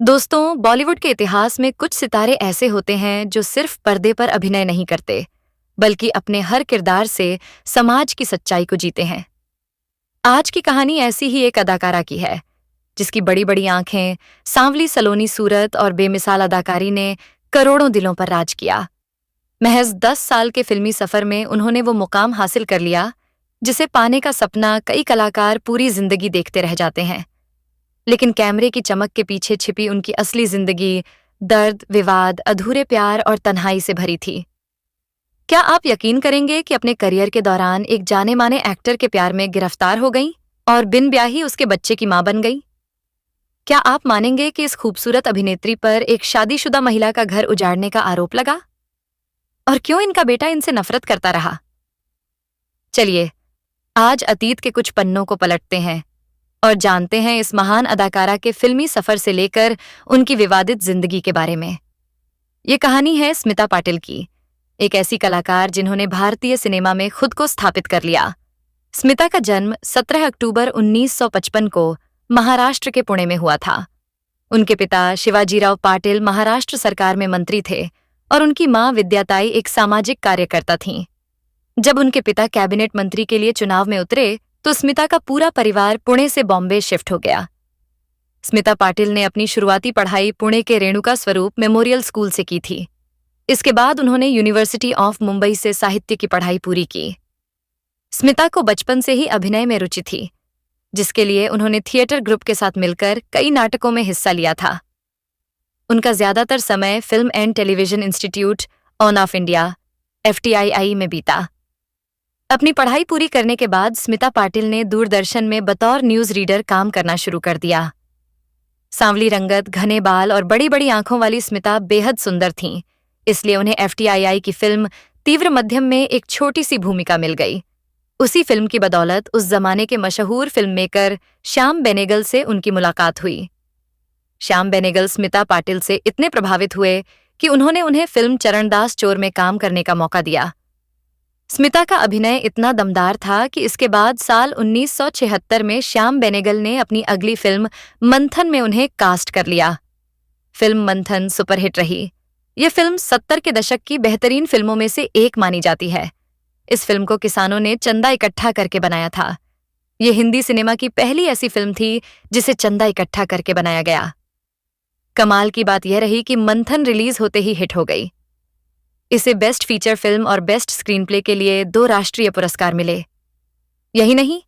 दोस्तों, बॉलीवुड के इतिहास में कुछ सितारे ऐसे होते हैं जो सिर्फ पर्दे पर अभिनय नहीं करते, बल्कि अपने हर किरदार से समाज की सच्चाई को जीते हैं। आज की कहानी ऐसी ही एक अदाकारा की है, जिसकी बड़ी-बड़ी आंखें, सांवली सलोनी सूरत और बेमिसाल अदाकारी ने करोड़ों दिलों पर राज किया। महज 10 साल के फिल्मी सफर में उन्होंने वो मुकाम हासिल कर लिया, जिसे पाने का सपना कई कलाकार पूरी जिंदगी देखते रह जाते हैं। लेकिन कैमरे की चमक के पीछे छिपी उनकी असली जिंदगी दर्द, विवाद, अधूरे प्यार और तन्हाई से भरी थी। क्या आप यकीन करेंगे कि अपने करियर के दौरान एक जाने-माने एक्टर के प्यार में गिरफ्तार हो गईं और बिन ब्याही उसके बच्चे की मां बन गईं? क्या आप मानेंगे कि इस खूबसूरत अभिनेत्री पर एक शादीशुदा महिला का घर उजाड़ने का आरोप लगा? और क्यों इनका बेटा इनसे नफरत करता रहा? चलिए, आज अतीत के कुछ पन्नों को पलटते हैं और जानते हैं इस महान अदाकारा के फिल्मी सफर से लेकर उनकी विवादित जिंदगी के बारे में। ये कहानी है स्मिता पाटिल की, एक ऐसी कलाकार जिन्होंने भारतीय सिनेमा में खुद को स्थापित कर लिया। स्मिता का जन्म 17 अक्टूबर 1955 को महाराष्ट्र के पुणे में हुआ था। उनके पिता शिवाजीराव पाटिल महाराष्ट्र सरकार में मंत्री थे और उनकी मां विद्याताई एक सामाजिक कार्यकर्ता थीं। जब उनके पिता कैबिनेट मंत्री के लिए चुनाव में उतरे, तो स्मिता का पूरा परिवार पुणे से बॉम्बे शिफ्ट हो गया। स्मिता पाटिल ने अपनी शुरुआती पढ़ाई पुणे के रेणुका स्वरूप मेमोरियल स्कूल से की थी। इसके बाद उन्होंने यूनिवर्सिटी ऑफ मुंबई से साहित्य की पढ़ाई पूरी की। स्मिता को बचपन से ही अभिनय में रुचि थी, जिसके लिए उन्होंने थिएटर ग्रुप के साथ मिलकर कई नाटकों में हिस्सा लिया था। उनका ज्यादातर समय film and television institute on off India FTII में बीता। अपनी पढ़ाई पूरी करने के बाद स्मिता पाटिल ने दूरदर्शन में बतौर न्यूज रीडर काम करना शुरू कर दिया। सांवली रंगत, घने बाल और बड़ी-बड़ी आंखों वाली स्मिता बेहद सुंदर थीं, इसलिए उन्हें FTII की फिल्म तीव्र मध्यम में एक छोटी सी भूमिका मिल गई। उसी फिल्म की बदौलत उस जमाने के मशहूर फिल्म मेकर श्याम बेनेगल से उनकी मुलाकात हुई। श्याम बेनेगल स्मिता पाटिल से इतने प्रभावित हुए कि उन्होंने उन्हें फिल्म चरणदास चोर में काम करने का मौका दिया। स्मिता का अभिनय इतना दमदार था कि इसके बाद साल 1976 में श्याम बेनेगल ने अपनी अगली फिल्म मंथन में उन्हें कास्ट कर लिया। फिल्म मंथन सुपरहिट रही। यह फिल्म 70 के दशक की बेहतरीन फिल्मों में से एक मानी जाती है। इस फिल्म को किसानों ने चंदा इकट्ठा करके बनाया था। यह हिंदी सिनेमा की पहली ऐसी फिल्म थी जिसे चंदा इकट्ठा करके बनाया गया। कमाल की बात यह रही कि मंथन रिलीज होते ही हिट हो गई। इसे बेस्ट फीचर फिल्म और बेस्ट स्क्रीनप्ले के लिए 2 राष्ट्रीय पुरस्कार मिले। यही नहीं,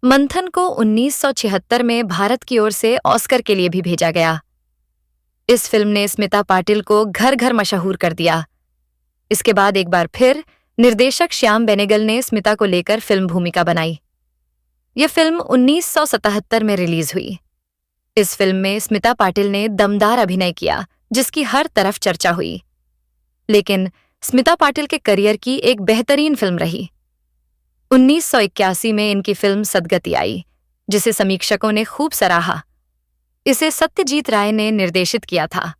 मंथन को 1976 में भारत की ओर से ऑस्कर के लिए भी भेजा गया। इस फिल्म ने स्मिता पाटिल को घर-घर मशहूर कर दिया। इसके बाद एक बार फिर निर्देशक श्याम बेनेगल ने स्मिता को लेकर फिल्म भूमिका बनाई। यह फिल्म 1977 में रिलीज हुई। इस फिल्म में स्मिता पाटिल ने दमदार अभिनय किया, जिसकी हर तरफ चर्चा हुई। लेकिन स्मिता पाटिल के करियर की एक बेहतरीन फिल्म रही। 1981 में इनकी फिल्म सदगति आई, जिसे समीक्षकों ने खूब सराहा। इसे सत्यजीत राय ने निर्देशित किया था।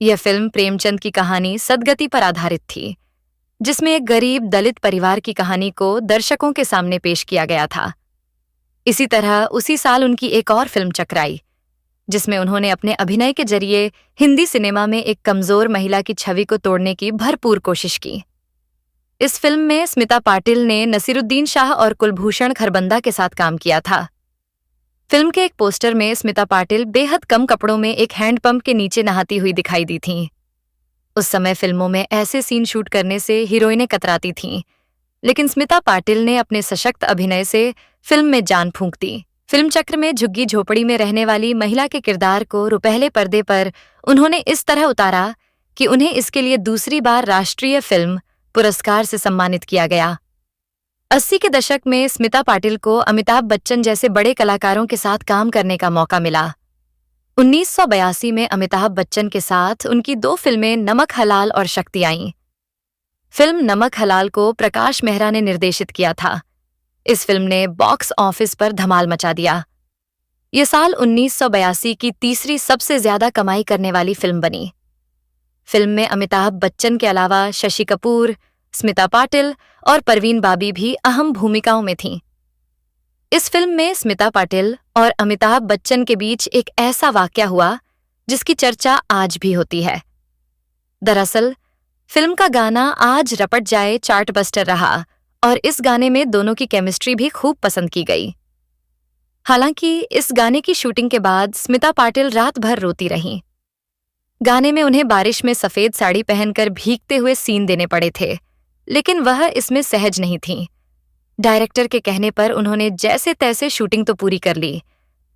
यह फिल्म प्रेमचंद की कहानी सदगति पर आधारित थी, जिसमें एक गरीब दलित परिवार की कहानी को दर्शकों के सामने पेश किया गया था। इसी तरह उसी साल उनकी एक और फिल्म चक्र आई, जिसमें उन्होंने अपने अभिनय के जरिए हिंदी सिनेमा में एक कमजोर महिला की छवि को तोड़ने की भरपूर कोशिश की। इस फिल्म में स्मिता पाटिल ने नसीरुद्दीन शाह और कुलभूषण खरबंदा के साथ काम किया था। फिल्म के एक पोस्टर में स्मिता पाटिल बेहद कम कपड़ों में एक हैंडपंप के नीचे नहाती हुई दिखाई दी थीं। उस समय फिल्मों में ऐसे सीन शूट करने से हीरोइनें कतराती थीं, लेकिन स्मिता पाटिल ने अपने सशक्त अभिनय से फिल्म में जान फूंक दी। फिल्म चक्र में झुग्गी झोपड़ी में रहने वाली महिला के किरदार को रुपहले पर्दे पर उन्होंने इस तरह उतारा कि उन्हें इसके लिए दूसरी बार राष्ट्रीय फिल्म पुरस्कार से सम्मानित किया गया। 80 के दशक में स्मिता पाटिल को अमिताभ बच्चन जैसे बड़े कलाकारों के साथ काम करने का मौका मिला। 1982 में अमिताभ बच्चन के साथ उनकी 2 फिल्में नमक हलाल और शक्ति आईं। फिल्म नमक हलाल को प्रकाश मेहरा ने निर्देशित किया था। इस फिल्म ने बॉक्स ऑफिस पर धमाल मचा दिया। यह साल 1982 की तीसरी सबसे ज्यादा कमाई करने वाली फिल्म बनी। फिल्म में अमिताभ बच्चन के अलावा शशि कपूर, स्मिता पाटिल और परवीन बाबी भी अहम भूमिकाओं में थीं। इस फिल्म में स्मिता पाटिल और अमिताभ बच्चन के बीच एक ऐसा वाकया हुआ जिसकी चर्चा आज भी होती है। दरअसल फिल्म का गाना आज रपट जाए चार्टबस्टर रहा और इस गाने में दोनों की केमिस्ट्री भी खूब पसंद की गई। हालांकि इस गाने की शूटिंग के बाद स्मिता पाटिल रात भर रोती रहीं। गाने में उन्हें बारिश में सफेद साड़ी पहनकर भीगते हुए सीन देने पड़े थे, लेकिन वह इसमें सहज नहीं थीं। डायरेक्टर के कहने पर उन्होंने जैसे तैसे शूटिंग तो पूरी कर ली,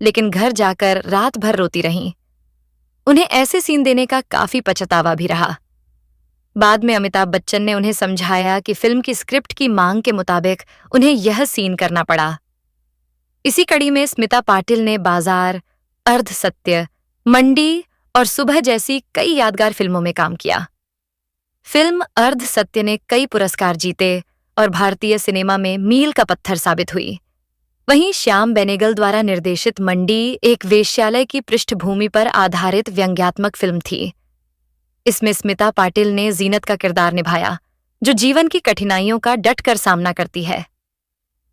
लेकिन घर जाकर रात भर रोती रहीं। उन्हें ऐसे सीन देने का काफी पछतावा भी रहा। बाद में अमिताभ बच्चन ने उन्हें समझाया कि फिल्म की स्क्रिप्ट की मांग के मुताबिक उन्हें यह सीन करना पड़ा। इसी कड़ी में स्मिता पाटिल ने बाजार, अर्ध सत्य, मंडी और सुबह जैसी कई यादगार फिल्मों में काम किया। फिल्म अर्ध सत्य ने कई पुरस्कार जीते और भारतीय सिनेमा में मील का पत्थर साबित हुई। वहीं श्याम बेनेगल द्वारा निर्देशित मंडी एक वेश्यालय की पृष्ठभूमि पर आधारित व्यंग्यात्मक फिल्म थी। इसमें स्मिता पाटिल ने जीनत का किरदार निभाया, जो जीवन की कठिनाइयों का डटकर सामना करती है।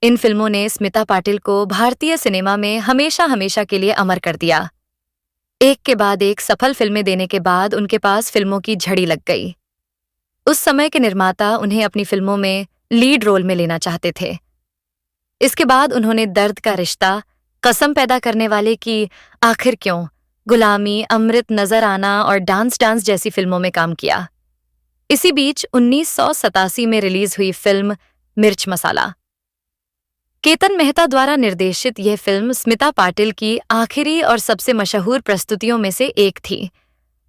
इन फिल्मों ने स्मिता पाटिल को भारतीय सिनेमा में हमेशा हमेशा के लिए अमर कर दिया। एक के बाद एक सफल फिल्में देने के बाद उनके पास फिल्मों की झड़ी लग गई। उस समय के निर्माता उन्हें अपनी फिल्मों में लीड रोल में लेना चाहते थे। इसके बाद उन्होंने दर्द का रिश्ता, कसम पैदा करने वाले की, आखिर क्यों, गुलामी, अमृत नजर आना और डांस डांस जैसी फिल्मों में काम किया। इसी बीच 1987 में रिलीज हुई फिल्म मिर्च मसाला। केतन मेहता द्वारा निर्देशित यह फिल्म स्मिता पाटिल की आखिरी और सबसे मशहूर प्रस्तुतियों में से एक थी।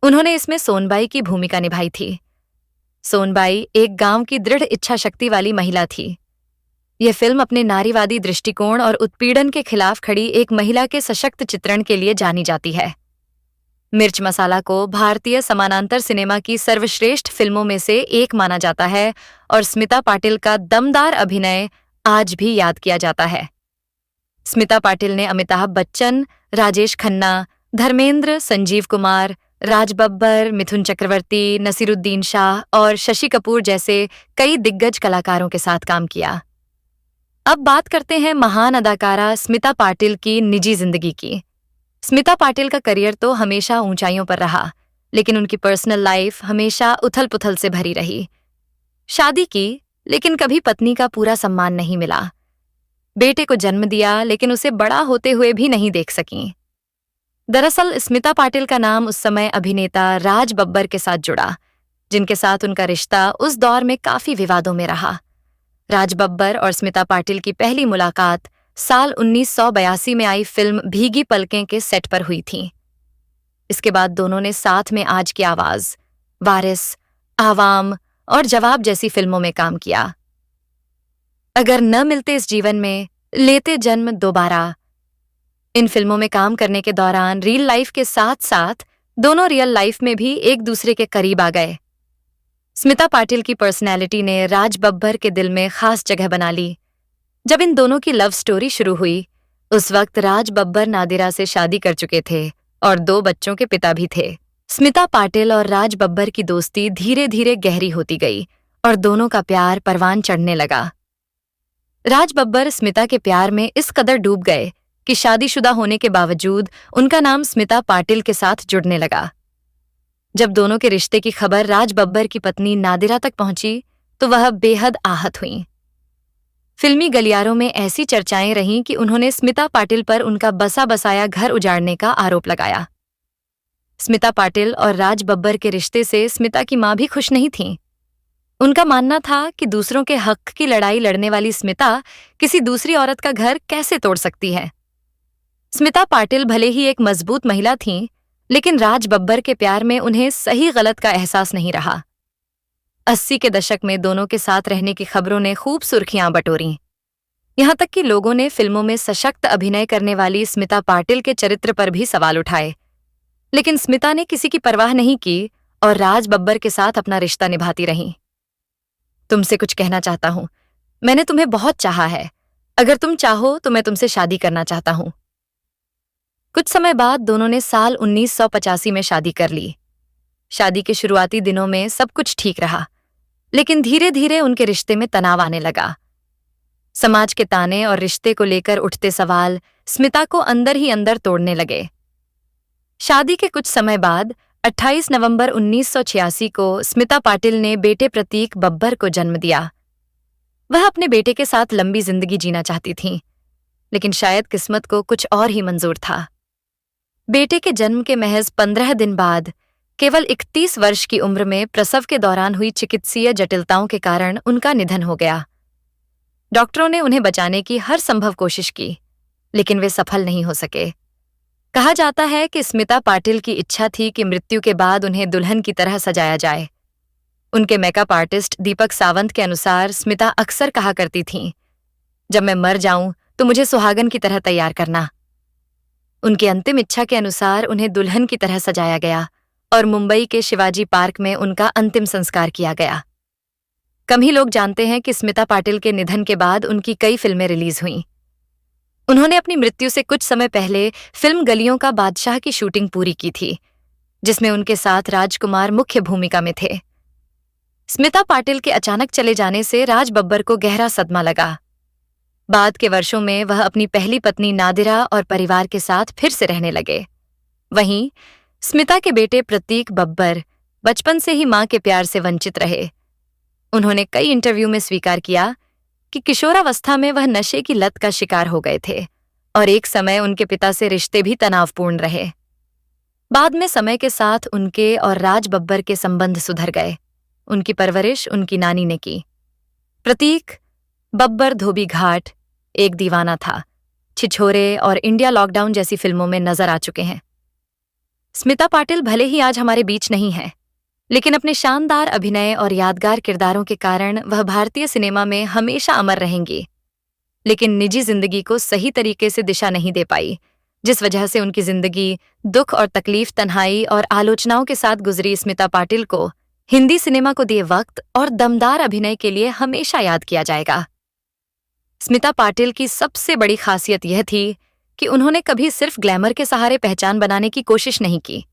उन्होंने इसमें सोनबाई की भूमिका निभाई थी। सोनबाई एक गांव की दृढ़ इच्छा शक्ति वाली महिला थी। यह फिल्म अपने नारीवादी दृष्टिकोण और उत्पीड़न के खिलाफ खड़ी एक महिला के सशक्त चित्रण के लिए जानी जाती है। मिर्च मसाला को भारतीय समानांतर सिनेमा की सर्वश्रेष्ठ फिल्मों में से एक माना जाता है और स्मिता पाटिल का दमदार अभिनय आज भी याद किया जाता है। स्मिता पाटिल ने अमिताभ बच्चन, राजेश खन्ना, धर्मेंद्र, संजीव कुमार, राज बब्बर, मिथुन चक्रवर्ती, नसीरुद्दीन शाह और शशि कपूर जैसे कई दिग्गज कलाकारों के साथ काम किया। अब बात करते हैं महान अदाकारा स्मिता पाटिल की निजी जिंदगी की। स्मिता पाटिल का करियर तो हमेशा ऊंचाइयों पर रहा, लेकिन उनकी पर्सनल लाइफ हमेशा उथल-पुथल से भरी रही। शादी की, लेकिन कभी पत्नी का पूरा सम्मान नहीं मिला। बेटे को जन्म दिया, लेकिन उसे बड़ा होते हुए भी नहीं देख सकीं। दरअसल स्मिता पाटिल का नाम उस समय अभिनेता राज बब्बर के साथ जुड़ा, जिनके साथ उनका रिश्ता उस दौर में काफी विवादों में रहा। राज बब्बर और स्मिता पाटिल की पहली मुलाकात साल 1982 में आई फिल्म भीगी पलकें के सेट पर हुई थी। इसके बाद दोनों ने साथ में आज की आवाज, वारिस, आवाम और जवाब जैसी फिल्मों में काम किया। अगर न मिलते इस जीवन में, लेते जन्म दोबारा। इन फिल्मों में काम करने के दौरान रियल लाइफ के साथ साथ दोनों रियल लाइफ में भी एक दूसरे के करीब आ गए। स्मिता पाटिल की पर्सनैलिटी ने राज बब्बर के दिल में खास जगह बना ली। जब इन दोनों की लव स्टोरी शुरू हुई, उस वक्त राज बब्बर नादिरा से शादी कर चुके थे और 2 बच्चों के पिता भी थे। स्मिता पाटिल और राज बब्बर की दोस्ती धीरे धीरे गहरी होती गई और दोनों का प्यार परवान चढ़ने लगा। राज बब्बर स्मिता के प्यार में इस कदर डूब गए कि शादीशुदा होने के बावजूद उनका नाम स्मिता पाटिल के साथ जुड़ने लगा। जब दोनों के रिश्ते की खबर राज बब्बर की पत्नी नादिरा तक पहुंची, तो वह बेहद आहत हुईं। फिल्मी गलियारों में ऐसी चर्चाएं रहीं कि उन्होंने स्मिता पाटिल पर उनका बसा बसाया घर उजाड़ने का आरोप लगाया। स्मिता पाटिल और राज बब्बर के रिश्ते से स्मिता की मां भी खुश नहीं थीं। उनका मानना था कि दूसरों के हक की लड़ाई लड़ने वाली स्मिता किसी दूसरी औरत का घर कैसे तोड़ सकती है। स्मिता पाटिल भले ही एक मजबूत महिला थीं, लेकिन राज बब्बर के प्यार में उन्हें सही गलत का एहसास नहीं रहा। 80 के दशक में दोनों के साथ रहने की खबरों ने खूब सुर्खियां बटोरी। यहां तक कि लोगों ने फिल्मों में सशक्त अभिनय करने वाली स्मिता पाटिल के चरित्र पर भी सवाल उठाए, लेकिन स्मिता ने किसी की परवाह नहीं की और राज बब्बर के साथ अपना रिश्ता निभाती रहीं। तुमसे कुछ कहना चाहता हूं। मैंने तुम्हें बहुत चाहा है। अगर तुम चाहो तो मैं तुमसे शादी करना चाहता हूं। कुछ समय बाद दोनों ने साल 1985 में शादी कर ली। शादी के शुरुआती दिनों में सब कुछ ठीक रहा, लेकिन धीरे धीरे उनके रिश्ते में तनाव आने लगा। समाज के ताने और रिश्ते को लेकर उठते सवाल स्मिता को अंदर ही अंदर तोड़ने लगे। शादी के कुछ समय बाद 28 नवंबर 1986 को स्मिता पाटिल ने बेटे प्रतीक बब्बर को जन्म दिया। वह अपने बेटे के साथ लंबी जिंदगी जीना चाहती थीं, लेकिन शायद किस्मत को कुछ और ही मंजूर था। बेटे के जन्म के महज 15 दिन बाद केवल 31 वर्ष की उम्र में प्रसव के दौरान हुई चिकित्सीय जटिलताओं के कारण उनका निधन हो गया। डॉक्टरों ने उन्हें बचाने की हर संभव कोशिश की, लेकिन वे सफल नहीं हो सके। कहा जाता है कि स्मिता पाटिल की इच्छा थी कि मृत्यु के बाद उन्हें दुल्हन की तरह सजाया जाए। उनके मेकअप आर्टिस्ट दीपक सावंत के अनुसार स्मिता अक्सर कहा करती थीं, जब मैं मर जाऊं तो मुझे सुहागन की तरह तैयार करना। उनकी अंतिम इच्छा के अनुसार उन्हें दुल्हन की तरह सजाया गया और मुंबई के शिवाजी पार्क में उनका अंतिम संस्कार किया गया। कम ही लोग जानते हैं कि स्मिता पाटिल के निधन के बाद उनकी कई फिल्में रिलीज हुईं। उन्होंने अपनी मृत्यु से कुछ समय पहले फिल्म गलियों का बादशाह की शूटिंग पूरी की थी, जिसमें उनके साथ राजकुमार मुख्य भूमिका में थे। स्मिता पाटिल के अचानक चले जाने से राज बब्बर को गहरा सदमा लगा। बाद के वर्षों में वह अपनी पहली पत्नी नादिरा और परिवार के साथ फिर से रहने लगे। वहीं स्मिता के बेटे प्रतीक बब्बर बचपन से ही मां के प्यार से वंचित रहे। उन्होंने कई इंटरव्यू में स्वीकार किया कि किशोरावस्था में वह नशे की लत का शिकार हो गए थे और एक समय उनके पिता से रिश्ते भी तनावपूर्ण रहे। बाद में समय के साथ उनके और राज बब्बर के संबंध सुधर गए। उनकी परवरिश उनकी नानी ने की। प्रतीक बब्बर धोबी घाट, एक दीवाना था, छिछोरे और इंडिया लॉकडाउन जैसी फिल्मों में नजर आ चुके हैं। स्मिता पाटिल भले ही आज हमारे बीच नहीं है, लेकिन अपने शानदार अभिनय और यादगार किरदारों के कारण वह भारतीय सिनेमा में हमेशा अमर रहेंगी। लेकिन निजी जिंदगी को सही तरीके से दिशा नहीं दे पाई, जिस वजह से उनकी जिंदगी दुख और तकलीफ, तन्हाई और आलोचनाओं के साथ गुजरी स्मिता पाटिल को हिंदी सिनेमा को दिए वक्त और दमदार अभिनय के लिए हमेशा याद किया जाएगा। स्मिता पाटिल की सबसे बड़ी खासियत यह थी कि उन्होंने कभी सिर्फ ग्लैमर के सहारे पहचान बनाने की कोशिश नहीं की।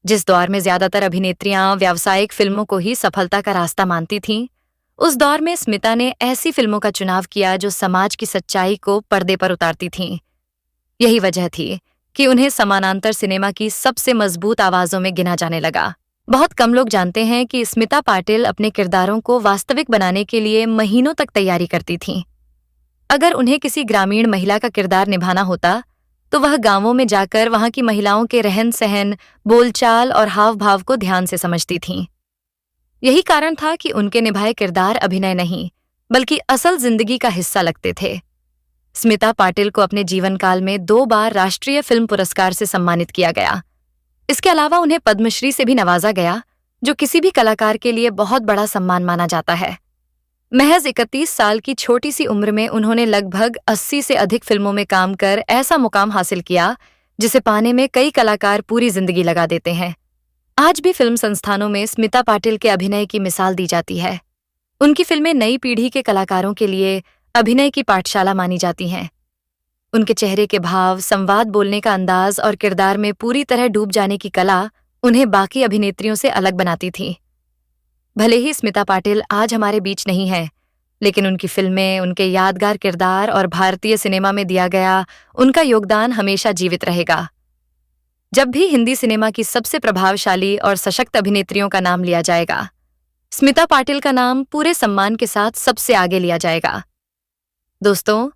जिस दौर में ज्यादातर अभिनेत्रियां व्यावसायिक फिल्मों को ही सफलता का रास्ता मानती थीं, उस दौर में स्मिता ने ऐसी फिल्मों का चुनाव किया जो समाज की सच्चाई को पर्दे पर उतारती थीं। यही वजह थी कि उन्हें समानांतर सिनेमा की सबसे मजबूत आवाजों में गिना जाने लगा। बहुत कम लोग जानते हैं कि स्मिता पाटिल अपने किरदारों को वास्तविक बनाने के लिए महीनों तक तैयारी करती थीं। अगर उन्हें किसी ग्रामीण महिला का किरदार निभाना होता, तो वह गांवों में जाकर वहां की महिलाओं के रहन सहन, बोलचाल और हाव भाव को ध्यान से समझती थीं। यही कारण था कि उनके निभाए किरदार अभिनय नहीं, बल्कि असल जिंदगी का हिस्सा लगते थे। स्मिता पाटिल को अपने जीवन काल में 2 बार राष्ट्रीय फिल्म पुरस्कार से सम्मानित किया गया। इसके अलावा उन्हें पद्मश्री से भी नवाजा गया, जो किसी भी कलाकार के लिए बहुत बड़ा सम्मान माना जाता है। महज 31 साल की छोटी सी उम्र में उन्होंने लगभग 80 से अधिक फिल्मों में काम कर ऐसा मुकाम हासिल किया जिसे पाने में कई कलाकार पूरी जिंदगी लगा देते हैं। आज भी फिल्म संस्थानों में स्मिता पाटिल के अभिनय की मिसाल दी जाती है। उनकी फिल्में नई पीढ़ी के कलाकारों के लिए अभिनय की पाठशाला मानी जाती हैं। उनके चेहरे के भाव, संवाद बोलने का अंदाज और किरदार में पूरी तरह डूब जाने की कला उन्हें बाकी अभिनेत्रियों से अलग बनाती थी। भले ही स्मिता पाटिल आज हमारे बीच नहीं है, लेकिन उनकी फिल्में, उनके यादगार किरदार और भारतीय सिनेमा में दिया गया उनका योगदान हमेशा जीवित रहेगा। जब भी हिंदी सिनेमा की सबसे प्रभावशाली और सशक्त अभिनेत्रियों का नाम लिया जाएगा, स्मिता पाटिल का नाम पूरे सम्मान के साथ सबसे आगे लिया जाएगा। दोस्तों,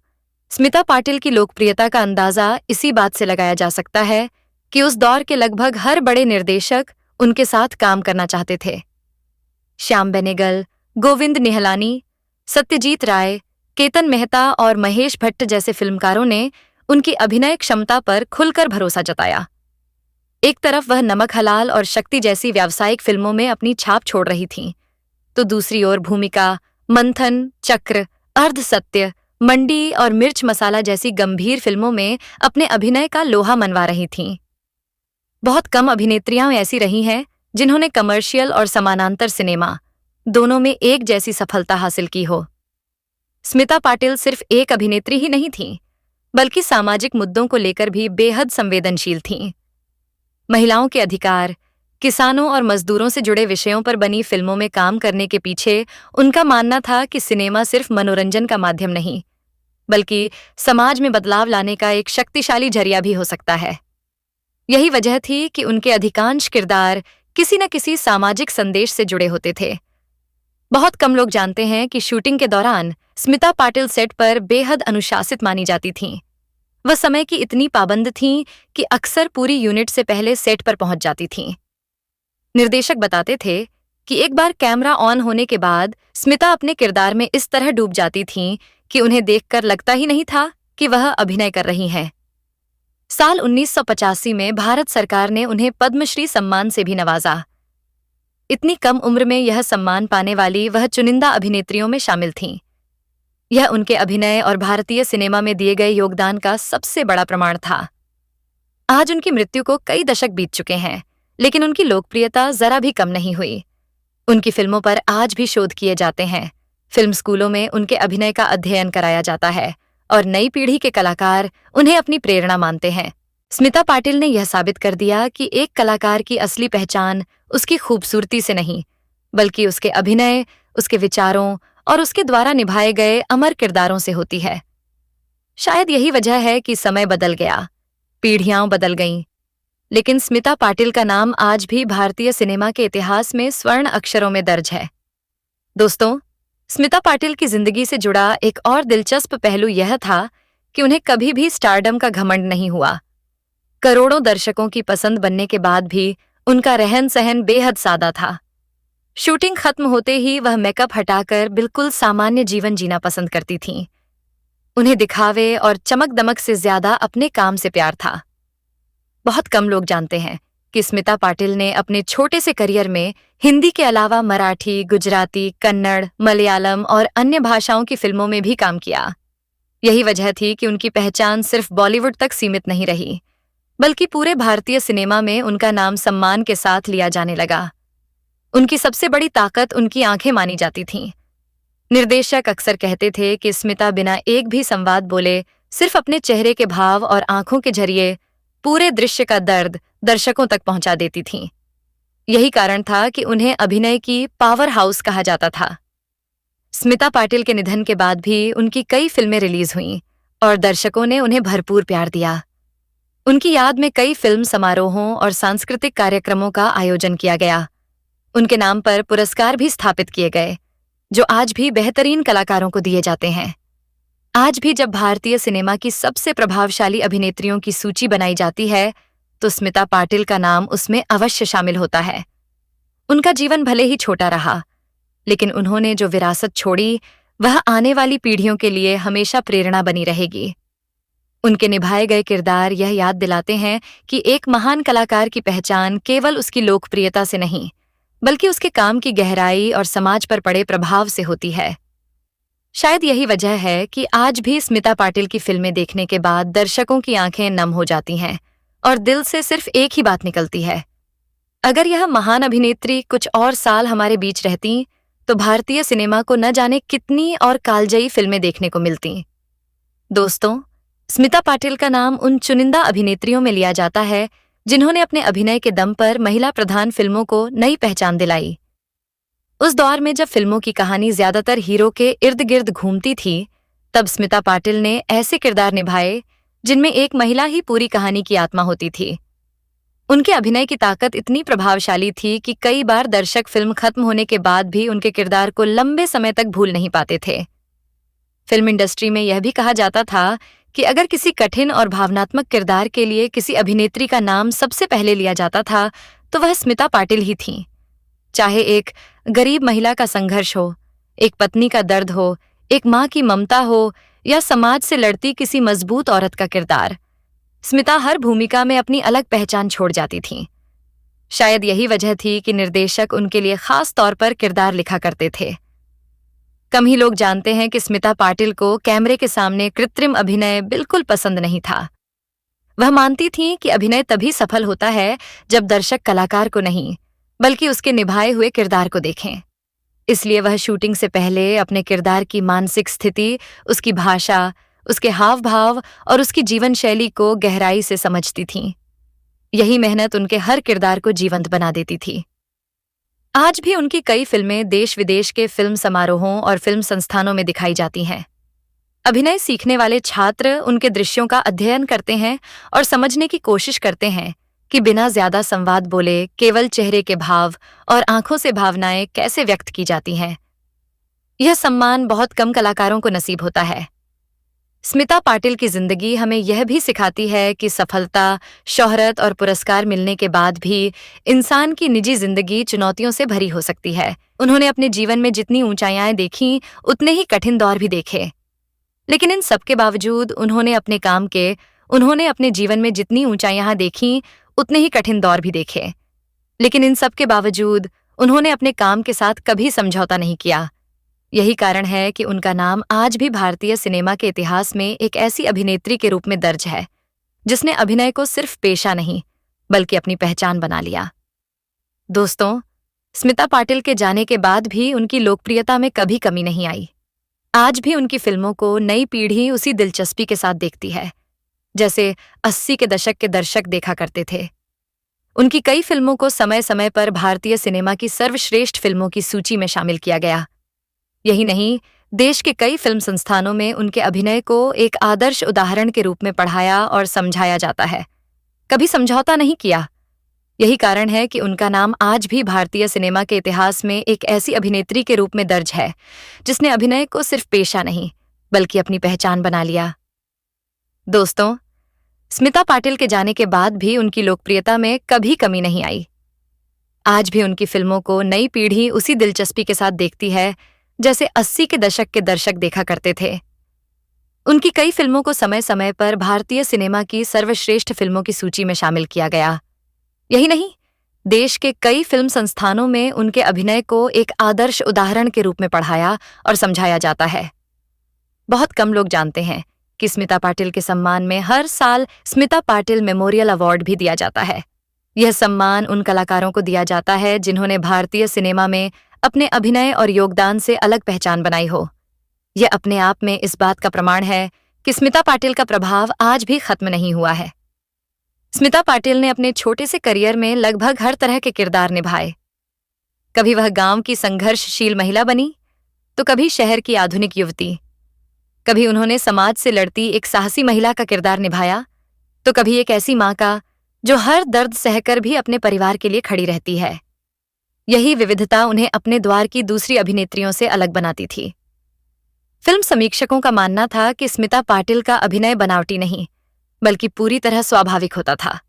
स्मिता पाटिल की लोकप्रियता का अंदाजा इसी बात से लगाया जा सकता है कि उस दौर के लगभग हर बड़े निर्देशक उनके साथ काम करना चाहते थे। श्याम बेनेगल, गोविंद निहलानी, सत्यजीत राय, केतन मेहता और महेश भट्ट जैसे फिल्मकारों ने उनकी अभिनय क्षमता पर खुलकर भरोसा जताया। एक तरफ वह नमक हलाल और शक्ति जैसी व्यावसायिक फिल्मों में अपनी छाप छोड़ रही थीं, तो दूसरी ओर भूमिका, मंथन, चक्र, अर्धसत्य, मंडी और मिर्च मसाला जैसी गंभीर फिल्मों में अपने अभिनय का लोहा मनवा रही थीं। बहुत कम अभिनेत्रियां ऐसी रही हैं जिन्होंने कमर्शियल और समानांतर सिनेमा दोनों में एक जैसी सफलता हासिल की हो। स्मिता पाटिल सिर्फ एक अभिनेत्री ही नहीं थीं, बल्कि सामाजिक मुद्दों को लेकर भी बेहद संवेदनशील थीं। महिलाओं के अधिकार, किसानों और मजदूरों से जुड़े विषयों पर बनी फिल्मों में काम करने के पीछे उनका मानना था कि सिनेमा सिर्फ मनोरंजन का माध्यम नहीं, बल्कि समाज में बदलाव लाने का एक शक्तिशाली जरिया भी हो सकता है। यही वजह थी कि उनके अधिकांश किरदार किसी न किसी सामाजिक संदेश से जुड़े होते थे। बहुत कम लोग जानते हैं कि शूटिंग के दौरान स्मिता पाटिल सेट पर बेहद अनुशासित मानी जाती थीं। वह समय की इतनी पाबंद थीं कि अक्सर पूरी यूनिट से पहले सेट पर पहुंच जाती थीं। निर्देशक बताते थे कि एक बार कैमरा ऑन होने के बाद स्मिता अपने किरदार में इस तरह डूब जाती थीं कि उन्हें देखकर लगता ही नहीं था कि वह अभिनय कर रही हैं। साल 1985 में भारत सरकार ने उन्हें पद्मश्री सम्मान से भी नवाजा। इतनी कम उम्र में यह सम्मान पाने वाली वह चुनिंदा अभिनेत्रियों में शामिल थीं। यह उनके अभिनय और भारतीय सिनेमा में दिए गए योगदान का सबसे बड़ा प्रमाण था। आज उनकी मृत्यु को कई दशक बीत चुके हैं, लेकिन उनकी लोकप्रियता जरा भी कम नहीं हुई। उनकी फिल्मों पर आज भी शोध किए जाते हैं। फिल्म स्कूलों में उनके अभिनय का अध्ययन कराया जाता है और नई पीढ़ी के कलाकार उन्हें अपनी प्रेरणा मानते हैं। स्मिता पाटिल ने यह साबित कर दिया कि एक कलाकार की असली पहचान उसकी खूबसूरती से नहीं, बल्कि उसके अभिनय, उसके विचारों और उसके द्वारा निभाए गए अमर किरदारों से होती है। शायद यही वजह है कि समय बदल गया, पीढ़ियां बदल गईं, लेकिन स्मिता पाटिल का नाम आज भी भारतीय सिनेमा के इतिहास में स्वर्ण अक्षरों में दर्ज है। दोस्तों, स्मिता पाटिल की जिंदगी से जुड़ा एक और दिलचस्प पहलू यह था कि उन्हें कभी भी स्टारडम का घमंड नहीं हुआ। करोड़ों दर्शकों की पसंद बनने के बाद भी उनका रहन सहन बेहद सादा था। शूटिंग खत्म होते ही वह मेकअप हटाकर बिल्कुल सामान्य जीवन जीना पसंद करती थीं। उन्हें दिखावे और चमक दमक से ज्यादा अपने काम से प्यार था। बहुत कम लोग जानते हैं कि स्मिता पाटिल ने अपने छोटे से करियर में हिंदी के अलावा मराठी, गुजराती, कन्नड़, मलयालम और अन्य भाषाओं की फिल्मों में भी काम किया। यही वजह थी कि उनकी पहचान सिर्फ बॉलीवुड तक सीमित नहीं रही, बल्कि पूरे भारतीय सिनेमा में उनका नाम सम्मान के साथ लिया जाने लगा। उनकी सबसे बड़ी ताकत उनकी आंखें मानी जाती थीं। निर्देशक अक्सर कहते थे कि स्मिता बिना एक भी संवाद बोले सिर्फ अपने चेहरे के भाव और आंखों के जरिए पूरे दृश्य का दर्द दर्शकों तक पहुंचा देती थीं। यही कारण था कि उन्हें अभिनय की पावर हाउस कहा जाता था। स्मिता पाटिल के निधन के बाद भी उनकी कई फिल्में रिलीज हुईं और दर्शकों ने उन्हें भरपूर प्यार दिया। उनकी याद में कई फिल्म समारोहों और सांस्कृतिक कार्यक्रमों का आयोजन किया गया। उनके नाम पर पुरस्कार भी स्थापित किए गए, जो आज भी बेहतरीन कलाकारों को दिए जाते हैं। आज भी जब भारतीय सिनेमा की सबसे प्रभावशाली अभिनेत्रियों की सूची बनाई जाती है, तो स्मिता पाटिल का नाम उसमें अवश्य शामिल होता है। उनका जीवन भले ही छोटा रहा, लेकिन उन्होंने जो विरासत छोड़ी, वह आने वाली पीढ़ियों के लिए हमेशा प्रेरणा बनी रहेगी। उनके निभाए गए किरदार यह याद दिलाते हैं कि एक महान कलाकार की पहचान केवल उसकी लोकप्रियता से नहीं, बल्कि उसके काम की गहराई और समाज पर पड़े प्रभाव से होती है। शायद यही वजह है कि आज भी स्मिता पाटिल की फिल्में देखने के बाद दर्शकों की आंखें नम हो जाती हैं और दिल से सिर्फ एक ही बात निकलती है, अगर यह महान अभिनेत्री कुछ और साल हमारे बीच रहती, तो भारतीय सिनेमा को न जाने कितनी और कालजयी फिल्में देखने को मिलती। दोस्तों, स्मिता पाटिल का नाम उन चुनिंदा अभिनेत्रियों में लिया जाता है जिन्होंने अपने अभिनय के दम पर महिला प्रधान फिल्मों को नई पहचान दिलाई। उस दौर में जब फिल्मों की कहानी ज्यादातर हीरो के इर्द गिर्द घूमती थी, तब स्मिता पाटिल ने ऐसे किरदार निभाए जिनमें एक महिला ही पूरी कहानी की आत्मा होती थी। उनके अभिनय की ताकत इतनी प्रभावशाली थी कि कई बार दर्शक फिल्म खत्म होने के बाद भी उनके किरदार को लंबे समय तक भूल नहीं पाते थे। फिल्म इंडस्ट्री में यह भी कहा जाता था कि अगर किसी कठिन और भावनात्मक किरदार के लिए किसी अभिनेत्री का नाम सबसे पहले लिया जाता था, तो वह स्मिता पाटिल ही थीं। चाहे एक गरीब महिला का संघर्ष हो, एक पत्नी का दर्द हो, एक माँ की ममता हो या समाज से लड़ती किसी मजबूत औरत का किरदार, स्मिता हर भूमिका में अपनी अलग पहचान छोड़ जाती थीं। शायद यही वजह थी कि निर्देशक उनके लिए खास तौर पर किरदार लिखा करते थे। कम ही लोग जानते हैं कि स्मिता पाटिल को कैमरे के सामने कृत्रिम अभिनय बिल्कुल पसंद नहीं था। वह मानती थीं कि अभिनय तभी सफल होता है जब दर्शक कलाकार को नहीं, बल्कि उसके निभाए हुए किरदार को देखें। इसलिए वह शूटिंग से पहले अपने किरदार की मानसिक स्थिति, उसकी भाषा, उसके हाव भाव और उसकी जीवन शैली को गहराई से समझती थीं। यही मेहनत उनके हर किरदार को जीवंत बना देती थी। आज भी उनकी कई फिल्में देश विदेश के फिल्म समारोहों और फिल्म संस्थानों में दिखाई जाती हैं। अभिनय सीखने वाले छात्र उनके दृश्यों का अध्ययन करते हैं और समझने की कोशिश करते हैं कि बिना ज्यादा संवाद बोले केवल चेहरे के भाव और आंखों से भावनाएं कैसे व्यक्त की जाती हैं। यह सम्मान बहुत कम कलाकारों को नसीब होता है। स्मिता पाटिल की जिंदगी हमें यह भी सिखाती है कि सफलता, शोहरत और पुरस्कार मिलने के बाद भी इंसान की निजी जिंदगी चुनौतियों से भरी हो सकती है। उन्होंने अपने जीवन में जितनी ऊंचाइयां देखीं, उतने ही कठिन दौर भी देखे। लेकिन इन सब के बावजूद उन्होंने अपने जीवन में जितनी ऊंचाइयां देखीं, उतने ही कठिन दौर भी देखे। लेकिन इन सब के बावजूद उन्होंने अपने काम के साथ कभी समझौता नहीं किया। यही कारण है कि उनका नाम आज भी भारतीय सिनेमा के इतिहास में एक ऐसी अभिनेत्री के रूप में दर्ज है जिसने अभिनय को सिर्फ पेशा नहीं बल्कि अपनी पहचान बना लिया। दोस्तों, स्मिता पाटिल के जाने के बाद भी उनकी लोकप्रियता में कभी कमी नहीं आई। आज भी उनकी फिल्मों को नई पीढ़ी उसी दिलचस्पी के साथ देखती है जैसे 80 के दशक के दर्शक देखा करते थे। उनकी कई फिल्मों को समय समय पर भारतीय सिनेमा की सर्वश्रेष्ठ फिल्मों की सूची में शामिल किया गया। यही नहीं, देश के कई फिल्म संस्थानों में उनके अभिनय को एक आदर्श उदाहरण के रूप में पढ़ाया और समझाया जाता है। कभी समझौता नहीं किया। यही कारण है कि उनका नाम आज भी भारतीय सिनेमा के इतिहास में एक ऐसी अभिनेत्री के रूप में दर्ज है जिसने अभिनय को सिर्फ पेशा नहीं बल्कि अपनी पहचान बना लिया। दोस्तों, स्मिता पाटिल के जाने के बाद भी उनकी लोकप्रियता में कभी कमी नहीं आई। आज भी उनकी फिल्मों को नई पीढ़ी उसी दिलचस्पी के साथ देखती है जैसे 80 के दशक के दर्शक देखा करते थे। उनकी कई फिल्मों को समय समय पर भारतीय सिनेमा की सर्वश्रेष्ठ फिल्मों की सूची में शामिल किया गया। यही नहीं, देश के कई फिल्म संस्थानों में उनके अभिनय को एक आदर्श उदाहरण के रूप में पढ़ाया और समझाया जाता है। बहुत कम लोग जानते हैं कि स्मिता पाटिल के सम्मान में हर साल स्मिता पाटिल मेमोरियल अवार्ड भी दिया जाता है। यह सम्मान उन कलाकारों को दिया जाता है जिन्होंने भारतीय सिनेमा में अपने अभिनय और योगदान से अलग पहचान बनाई हो। यह अपने आप में इस बात का प्रमाण है कि स्मिता पाटिल का प्रभाव आज भी खत्म नहीं हुआ है। स्मिता पाटिल ने अपने छोटे से करियर में लगभग हर तरह के किरदार निभाए। कभी वह गांव की संघर्षशील महिला बनी, तो कभी शहर की आधुनिक युवती। कभी उन्होंने समाज से लड़ती एक साहसी महिला का किरदार निभाया, तो कभी एक ऐसी मां का जो हर दर्द सहकर भी अपने परिवार के लिए खड़ी रहती है। यही विविधता उन्हें अपने द्वार की दूसरी अभिनेत्रियों से अलग बनाती थी। फिल्म समीक्षकों का मानना था कि स्मिता पाटिल का अभिनय बनावटी नहीं बल्कि पूरी तरह स्वाभाविक होता था।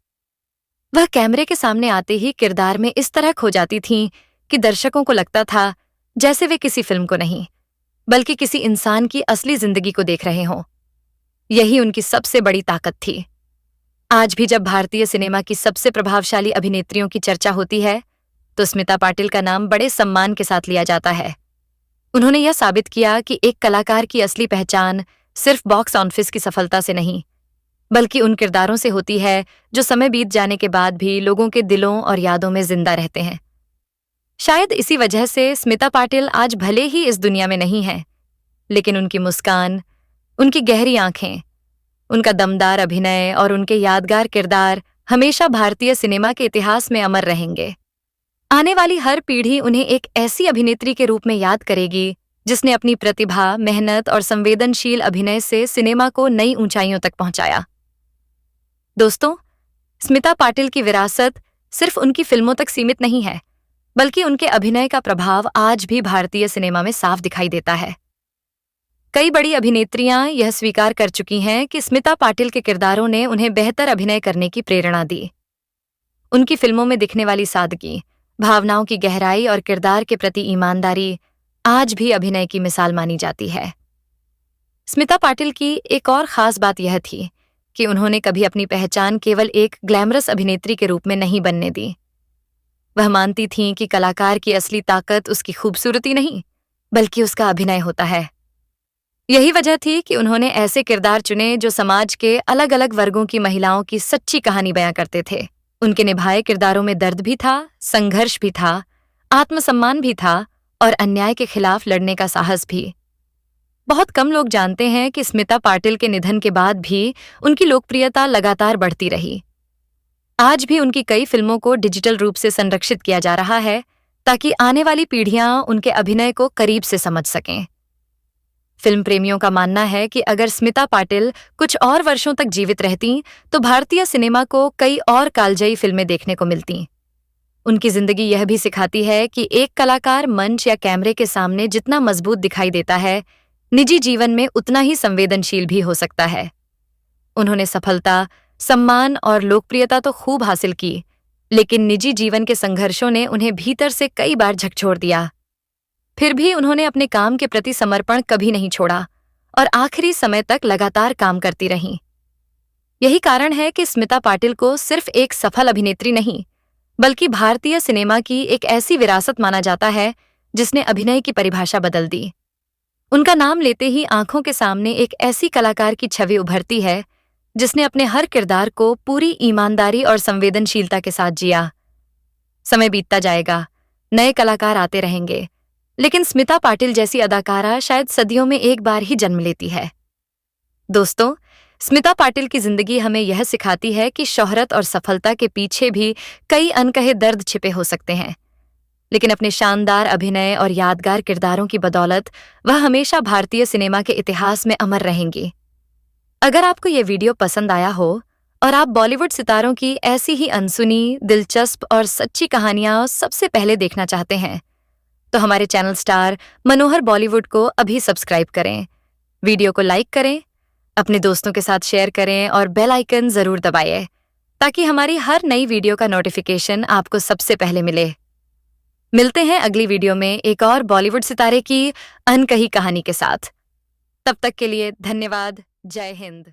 वह कैमरे के सामने आते ही किरदार में इस तरह खो जाती थीं कि दर्शकों को लगता था जैसे वे किसी फिल्म को नहीं बल्कि किसी इंसान की असली जिंदगी को देख रहे हों। यही उनकी सबसे बड़ी ताकत थी। आज भी जब भारतीय सिनेमा की सबसे प्रभावशाली अभिनेत्रियों की चर्चा होती है तो स्मिता पाटिल का नाम बड़े सम्मान के साथ लिया जाता है। उन्होंने यह साबित किया कि एक कलाकार की असली पहचान सिर्फ बॉक्स ऑफिस की सफलता से नहीं बल्कि उन किरदारों से होती है जो समय बीत जाने के बाद भी लोगों के दिलों और यादों में जिंदा रहते हैं। शायद इसी वजह से स्मिता पाटिल आज भले ही इस दुनिया में नहीं है, लेकिन उनकी मुस्कान, उनकी गहरी आंखें, उनका दमदार अभिनय और उनके यादगार किरदार हमेशा भारतीय सिनेमा के इतिहास में अमर रहेंगे। आने वाली हर पीढ़ी उन्हें एक ऐसी अभिनेत्री के रूप में याद करेगी जिसने अपनी प्रतिभा, मेहनत और संवेदनशील अभिनय से सिनेमा को नई ऊंचाइयों तक पहुंचाया। दोस्तों, स्मिता पाटिल की विरासत सिर्फ उनकी फिल्मों तक सीमित नहीं है बल्कि उनके अभिनय का प्रभाव आज भी भारतीय सिनेमा में साफ दिखाई देता है। कई बड़ी अभिनेत्रियां यह स्वीकार कर चुकी हैं कि स्मिता पाटिल के किरदारों ने उन्हें बेहतर अभिनय करने की प्रेरणा दी। उनकी फिल्मों में दिखने वाली सादगी, भावनाओं की गहराई और किरदार के प्रति ईमानदारी आज भी अभिनय की मिसाल मानी जाती है। स्मिता पाटिल की एक और खास बात यह थी कि उन्होंने कभी अपनी पहचान केवल एक ग्लैमरस अभिनेत्री के रूप में नहीं बनने दी। वह मानती थीं कि कलाकार की असली ताकत उसकी खूबसूरती नहीं बल्कि उसका अभिनय होता है। यही वजह थी कि उन्होंने ऐसे किरदार चुने जो समाज के अलग अलग वर्गों की महिलाओं की सच्ची कहानी बयां करते थे। उनके निभाए किरदारों में दर्द भी था, संघर्ष भी था, आत्मसम्मान भी था और अन्याय के खिलाफ लड़ने का साहस भी। बहुत कम लोग जानते हैं कि स्मिता पाटिल के निधन के बाद भी उनकी लोकप्रियता लगातार बढ़ती रही। आज भी उनकी कई फिल्मों को डिजिटल रूप से संरक्षित किया जा रहा है ताकि आने वाली पीढ़ियां उनके अभिनय को करीब से समझ सकें। फिल्म प्रेमियों का मानना है कि अगर स्मिता पाटिल कुछ और वर्षों तक जीवित रहतीं, तो भारतीय सिनेमा को कई और कालजयी फिल्में देखने को मिलतीं। उनकी जिंदगी यह भी सिखाती है कि एक कलाकार मंच या कैमरे के सामने जितना मजबूत दिखाई देता है, निजी जीवन में उतना ही संवेदनशील भी हो सकता है। उन्होंने सफलता, सम्मान और लोकप्रियता तो खूब हासिल की, लेकिन निजी जीवन के संघर्षों ने उन्हें भीतर से कई बार झकझोर दिया। फिर भी उन्होंने अपने काम के प्रति समर्पण कभी नहीं छोड़ा और आखिरी समय तक लगातार काम करती रहीं। यही कारण है कि स्मिता पाटिल को सिर्फ एक सफल अभिनेत्री नहीं, बल्कि भारतीय सिनेमा की एक ऐसी विरासत माना जाता है जिसने अभिनय की परिभाषा बदल दी। उनका नाम लेते ही आंखों के सामने एक ऐसी कलाकार की छवि उभरती है जिसने अपने हर किरदार को पूरी ईमानदारी और संवेदनशीलता के साथ जिया। समय बीतता जाएगा, नए कलाकार आते रहेंगे, लेकिन स्मिता पाटिल जैसी अदाकारा शायद सदियों में एक बार ही जन्म लेती है। दोस्तों, स्मिता पाटिल की जिंदगी हमें यह सिखाती है कि शोहरत और सफलता के पीछे भी कई अनकहे दर्द छिपे हो सकते हैं, लेकिन अपने शानदार अभिनय और यादगार किरदारों की बदौलत वह हमेशा भारतीय सिनेमा के इतिहास में अमर रहेंगी। अगर आपको ये वीडियो पसंद आया हो और आप बॉलीवुड सितारों की ऐसी ही अनसुनी, दिलचस्प और सच्ची कहानियां सबसे पहले देखना चाहते हैं, तो हमारे चैनल स्टार मनोहर बॉलीवुड को अभी सब्सक्राइब करें, वीडियो को लाइक करें, अपने दोस्तों के साथ शेयर करें और बेल आइकन जरूर दबाइए ताकि हमारी हर नई वीडियो का नोटिफिकेशन आपको सबसे पहले मिले। मिलते हैं अगली वीडियो में एक और बॉलीवुड सितारे की अनकही कहानी के साथ। तब तक के लिए धन्यवाद। जय हिंद।